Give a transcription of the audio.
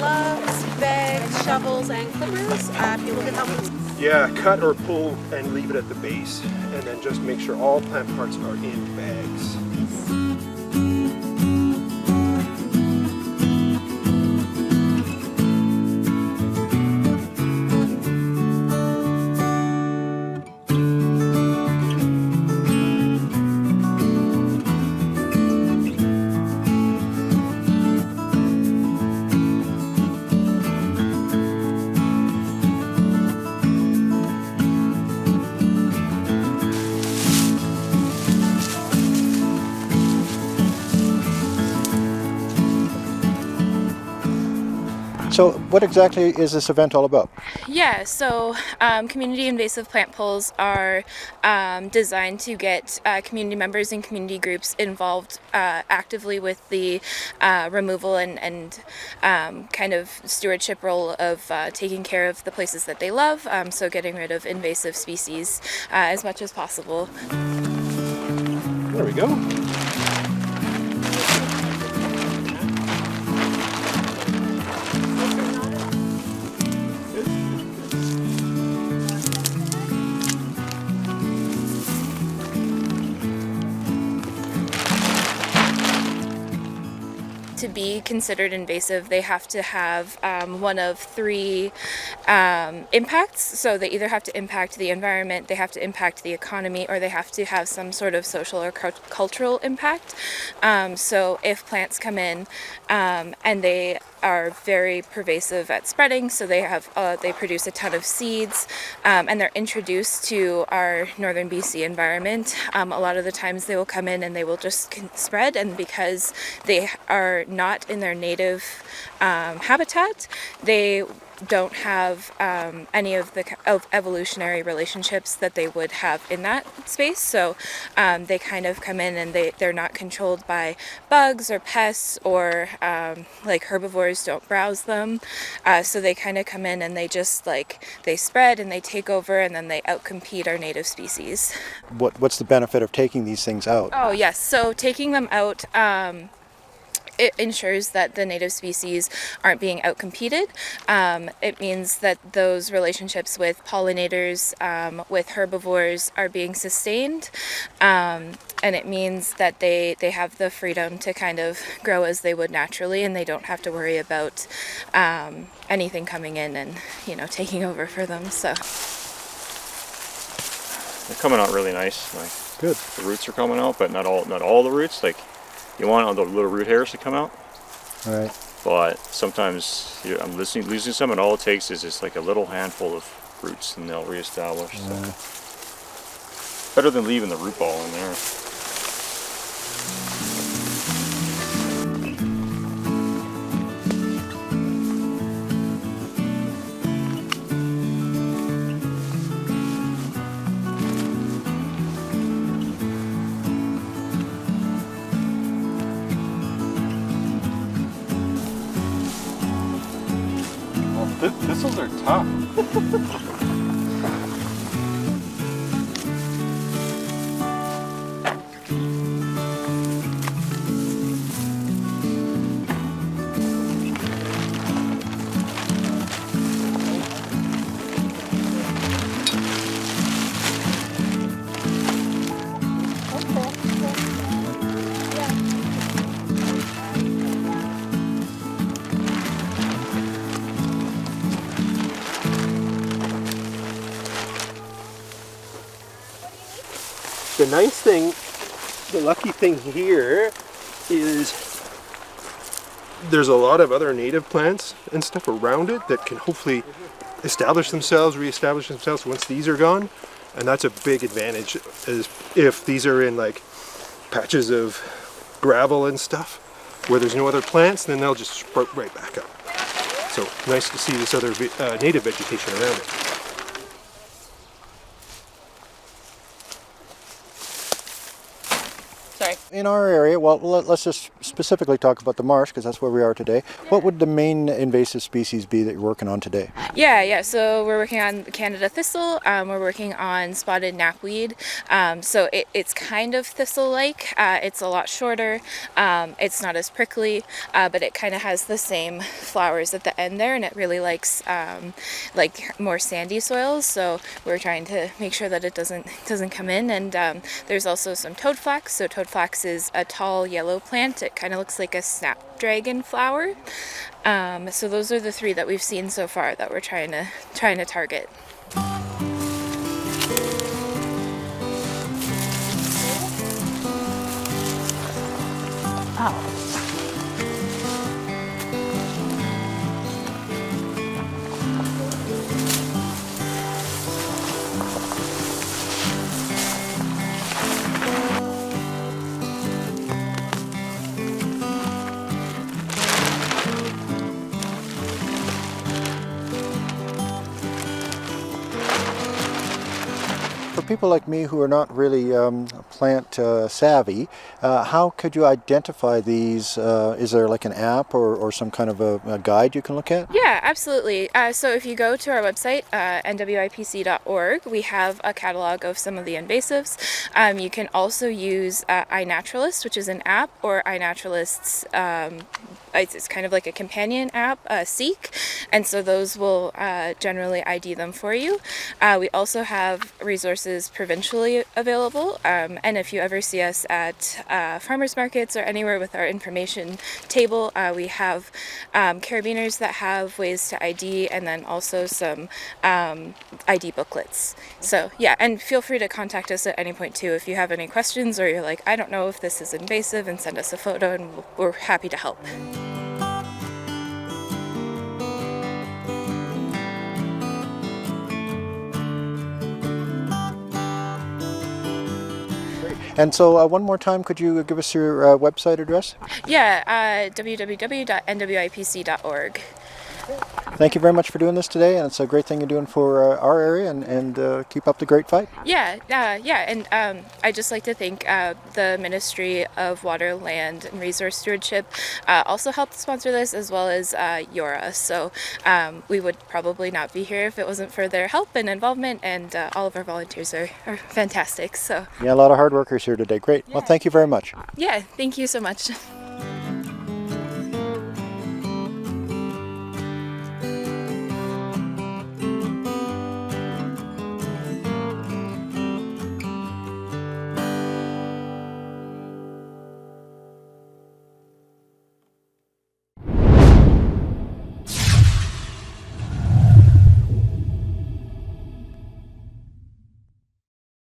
gloves, bags, shovels, and clippers. People can help us. Yeah, cut or pull and leave it at the base, and then just make sure all plant parts are in bags. So what exactly is this event all about? Yeah, so community invasive plant pulls are designed to get community members and community groups involved actively with the removal and kind of stewardship role of taking care of the places that they love, so getting rid of invasive species as much as possible. There we go. To be considered invasive, they have to have one of three impacts. So they either have to impact the environment, they have to impact the economy, or they have to have some sort of social or cultural impact. So if plants come in and they are very pervasive at spreading, so they produce a ton of seeds, and they're introduced to our northern BC environment. A lot of the times they will come in and they will just spread, and because they are not in their native habitat, they don't have any of the evolutionary relationships that they would have in that space. So they kind of come in and they're not controlled by bugs or pests, or like herbivores don't browse them. So they kind of come in and they just they spread and they take over, and then they outcompete our native species. What's the benefit of taking these things out? Oh yes, so taking them out, it ensures that the native species aren't being outcompeted. It means that those relationships with pollinators, with herbivores, are being sustained. And it means that they have the freedom to kind of grow as they would naturally, and they don't have to worry about anything coming in and taking over for them. So they're coming out really nice. Like, good. The roots are coming out, but not all the roots. Like, you want all the little root hairs to come out. All right. But sometimes I'm losing some, and all it takes is just like a little handful of roots, and they'll reestablish. So. Better than leaving the root ball in there. Thistles are tough. The nice thing, the lucky thing here is there's a lot of other native plants and stuff around it that can hopefully establish themselves, reestablish themselves once these are gone. And that's a big advantage, is if these are in like patches of gravel and stuff where there's no other plants, then they'll just sprout right back up. So nice to see this other native vegetation around it. in our area, well, let's just specifically talk about the marsh because that's where we are today. What would the main invasive species be that you're working on today? Yeah. So we're working on Canada thistle. We're working on spotted knapweed. So it's kind of thistle-like. It's a lot shorter. It's not as prickly, but it kind of has the same flowers at the end there, and it really likes like more sandy soils. So we're trying to make sure that it doesn't come in. And there's also some toadflax. So toadflax is a tall yellow plant. It kind of looks like a snapdragon flower. So those are the three that we've seen so far that we're trying to target. For people like me who are not really plant savvy, how could you identify these? Is there like an app or some kind of a guide you can look at? Yeah, absolutely. So if you go to our website, nwipc.org, we have a catalog of some of the invasives. You can also use iNaturalist, which is an app, or iNaturalist's it's kind of like a companion app, Seek, and so those will generally ID them for you. We also have resources provincially available, and if you ever see us at farmers markets or anywhere with our information table, we have carabiners that have ways to ID, and then also some ID booklets. So yeah, and feel free to contact us at any point too if you have any questions or you're like, I don't know if this is invasive, and send us a photo and we're happy to help. And so one more time, could you give us your website address? Yeah, www.nwipc.org. Thank you very much for doing this today, and it's a great thing you're doing for our area, and keep up the great fight. Yeah, and I'd just like to thank the Ministry of Water, Land, and Resource Stewardship also helped sponsor this, as well as YORA. So we would probably not be here if it wasn't for their help and involvement, and all of our volunteers are fantastic. So Yeah, a lot of hard workers here today. Great. Well, thank you very much. yeah, thank you so much.